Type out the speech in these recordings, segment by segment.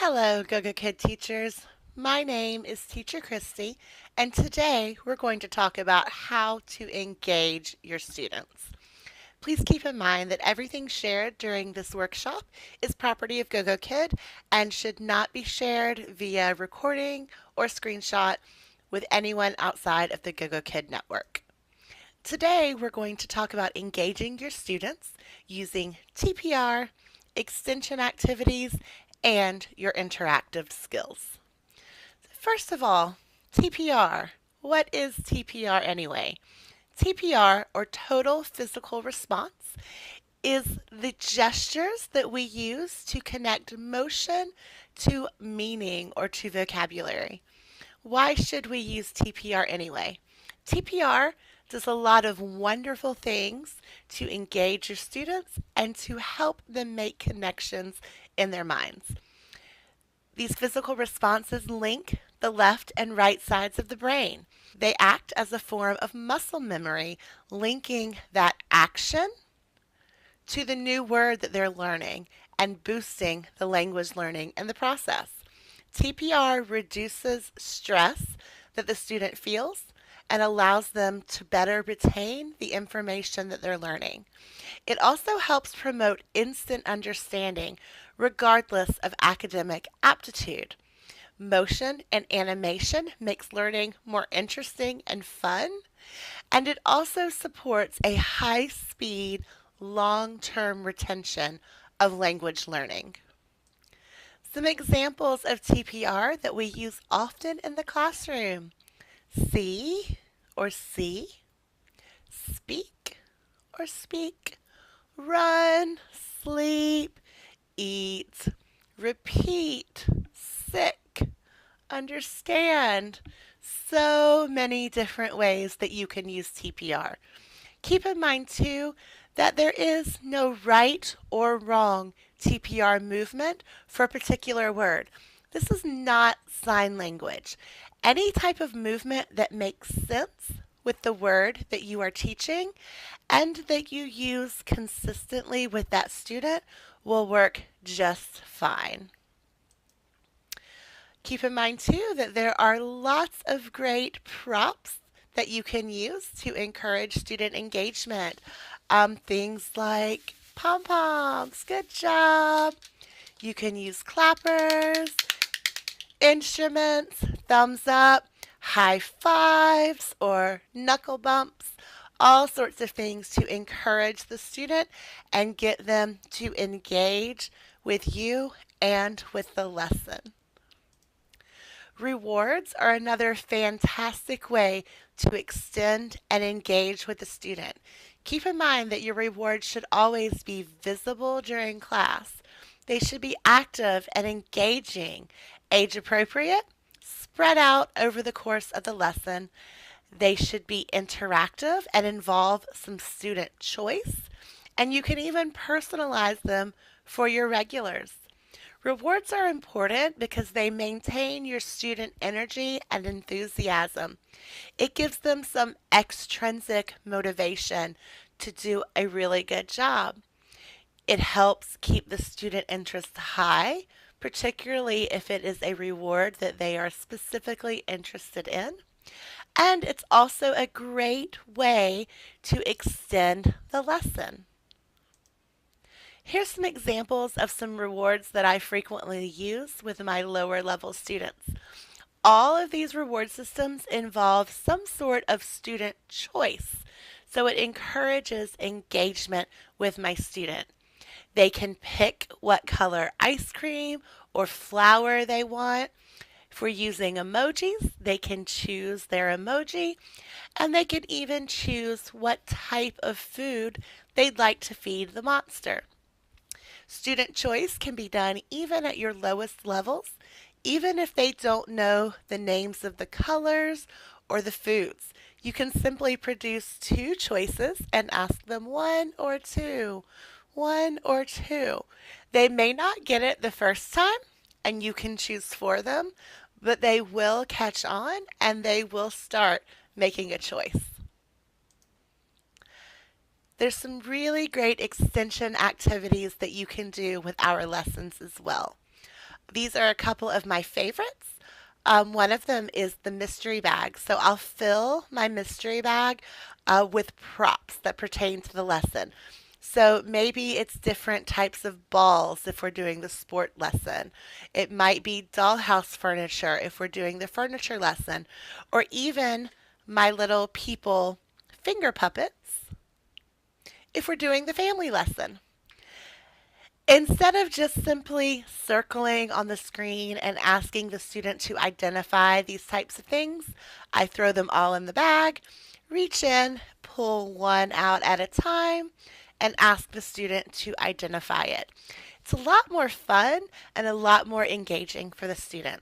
Hello, GoGo Kid teachers. My name is Teacher Kristie, and today we're going to talk about how to engage your students. Please keep in mind that everything shared during this workshop is property of GoGo Kid and should not be shared via recording or screenshot with anyone outside of the GoGo Kid network. Today we're going to talk about engaging your students using TPR, extension activities, and your interactive skills. First of all, TPR. What is TPR anyway? TPR, or total physical response, is the gestures that we use to connect motion to meaning or to vocabulary. Why should we use TPR anyway? TPR does a lot of wonderful things to engage your students and to help them make connections in their minds. These physical responses link the left and right sides of the brain. They act as a form of muscle memory, linking that action to the new word that they're learning and boosting the language learning in the process. TPR reduces stress that the student feels and allows them to better retain the information that they're learning. It also helps promote instant understanding regardless of academic aptitude. Motion and animation makes learning more interesting and fun, and it also supports a high-speed, long-term retention of language learning. Some examples of TPR that we use often in the classroom: see or see, speak or speak, run, sleep, eat, repeat, sick, understand. So many different ways that you can use TPR. Keep in mind too that there is no right or wrong TPR movement for a particular word. This is not sign language. Any type of movement that makes sense with the word that you are teaching and that you use consistently with that student will work just fine. Keep in mind too that there are lots of great props that you can use to encourage student engagement. Things like pom-poms, good job. You can use clappers, instruments, thumbs up, high fives, or knuckle bumps. All sorts of things to encourage the student and get them to engage with you and with the lesson. Rewards are another fantastic way to extend and engage with the student. Keep in mind that your rewards should always be visible during class. They should be active and engaging, age appropriate, spread out over the course of the lesson. They should be interactive and involve some student choice, and you can even personalize them for your regulars. Rewards are important because they maintain your student energy and enthusiasm. It gives them some extrinsic motivation to do a really good job. It helps keep the student interest high, particularly if it is a reward that they are specifically interested in. And it's also a great way to extend the lesson. Here's some examples of some rewards that I frequently use with my lower level students. All of these reward systems involve some sort of student choice, so it encourages engagement with my student. They can pick what color ice cream or flower they want. If we're using emojis, they can choose their emoji, and they can even choose what type of food they'd like to feed the monster. Student choice can be done even at your lowest levels, even if they don't know the names of the colors or the foods. You can simply produce two choices and ask them one or two. One or two. They may not get it the first time, and you can choose for them, but they will catch on and they will start making a choice. There's some really great extension activities that you can do with our lessons as well. These are a couple of my favorites. One of them is the mystery bag. So I'll fill my mystery bag with props that pertain to the lesson. So maybe it's different types of balls if we're doing the sport lesson. It might be dollhouse furniture if we're doing the furniture lesson, or even my little people finger puppets if we're doing the family lesson. Instead of just simply circling on the screen and asking the student to identify these types of things, I throw them all in the bag, reach in, pull one out at a time, and ask the student to identify it. It's a lot more fun and a lot more engaging for the student.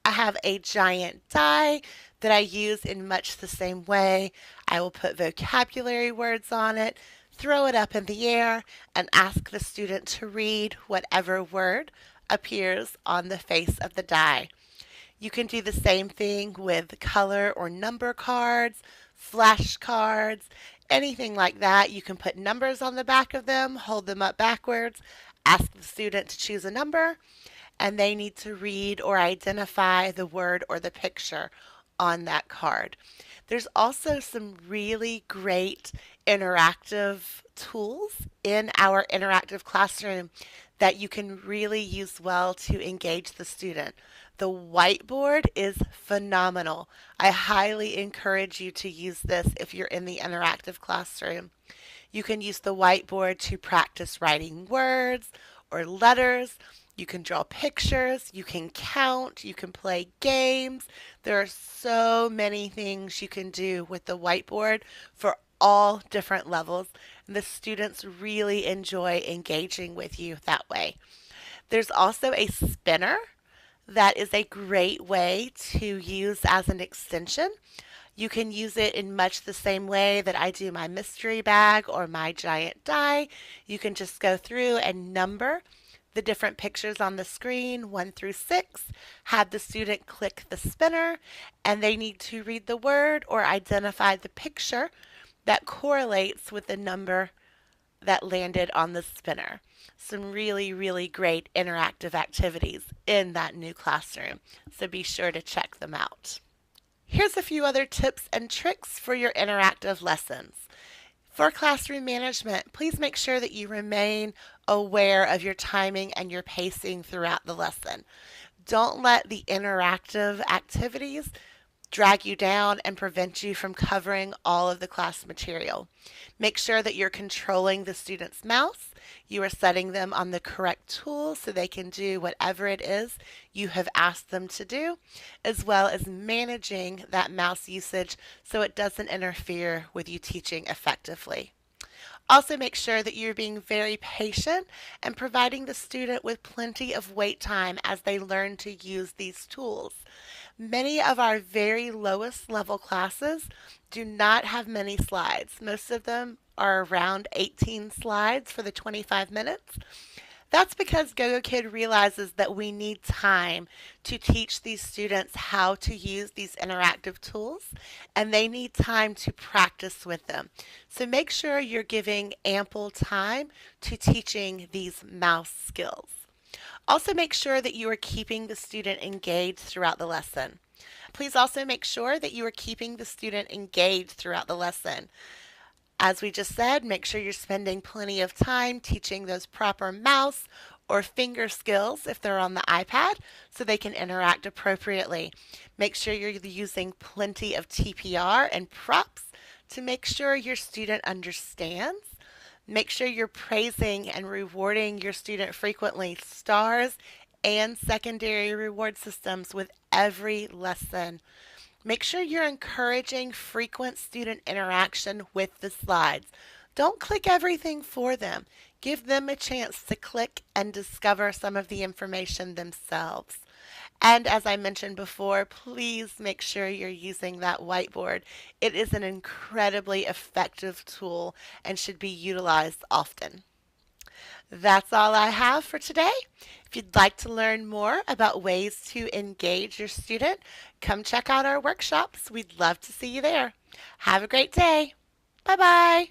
I have a giant die that I use in much the same way. I will put vocabulary words on it, throw it up in the air, and ask the student to read whatever word appears on the face of the die. You can do the same thing with color or number cards, flashcards, anything like that. You can put numbers on the back of them, hold them up backwards, ask the student to choose a number, and they need to read or identify the word or the picture on that card. There's also some really great interactive tools in our interactive classroom that you can really use well to engage the student. The whiteboard is phenomenal. I highly encourage you to use this if you're in the interactive classroom. You can use the whiteboard to practice writing words or letters. You can draw pictures, you can count, you can play games. There are so many things you can do with the whiteboard for all different levels. And the students really enjoy engaging with you that way. There's also a spinner that is a great way to use as an extension. You can use it in much the same way that I do my mystery bag or my giant die. You can just go through and number the different pictures on the screen, 1 through 6, have the student click the spinner, and they need to read the word or identify the picture that correlates with the number that landed on the spinner. Some really, really great interactive activities in that new classroom, so be sure to check them out. Here's a few other tips and tricks for your interactive lessons. For classroom management, please make sure that you remain aware of your timing and your pacing throughout the lesson. Don't let the interactive activities drag you down and prevent you from covering all of the class material. Make sure that you're controlling the student's mouse. You are setting them on the correct tool so they can do whatever it is you have asked them to do, as well as managing that mouse usage so it doesn't interfere with you teaching effectively. Also, make sure that you're being very patient and providing the student with plenty of wait time as they learn to use these tools. Many of our very lowest level classes do not have many slides. Most of them are around 18 slides for the 25 minutes. That's because GoGo Kid realizes that we need time to teach these students how to use these interactive tools, and they need time to practice with them. So make sure you're giving ample time to teaching these mouse skills. Also make sure that you are keeping the student engaged throughout the lesson. Please also make sure that you are keeping the student engaged throughout the lesson. As we just said, make sure you're spending plenty of time teaching those proper mouse or finger skills if they're on the iPad so they can interact appropriately. Make sure you're using plenty of TPR and props to make sure your student understands. Make sure you're praising and rewarding your student frequently. Stars and secondary reward systems with every lesson. Make sure you're encouraging frequent student interaction with the slides. Don't click everything for them. Give them a chance to click and discover some of the information themselves. And as I mentioned before, please make sure you're using that whiteboard. It is an incredibly effective tool and should be utilized often. That's all I have for today. If you'd like to learn more about ways to engage your student, come check out our workshops. We'd love to see you there. Have a great day. Bye-bye.